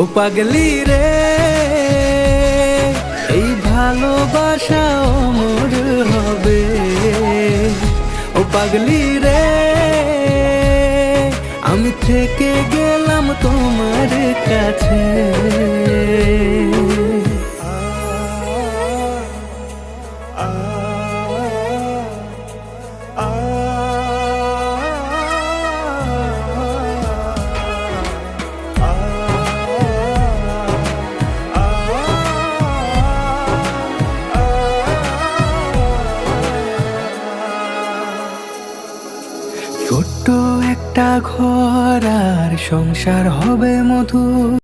ও পাগলি রে, এই ভালোবাসা অমর হবে। ও পাগলি রে, আমি থেকে গেলাম তোমার কাছে। ছোট্ট একটা ঘর আর সংসার হবে মধু।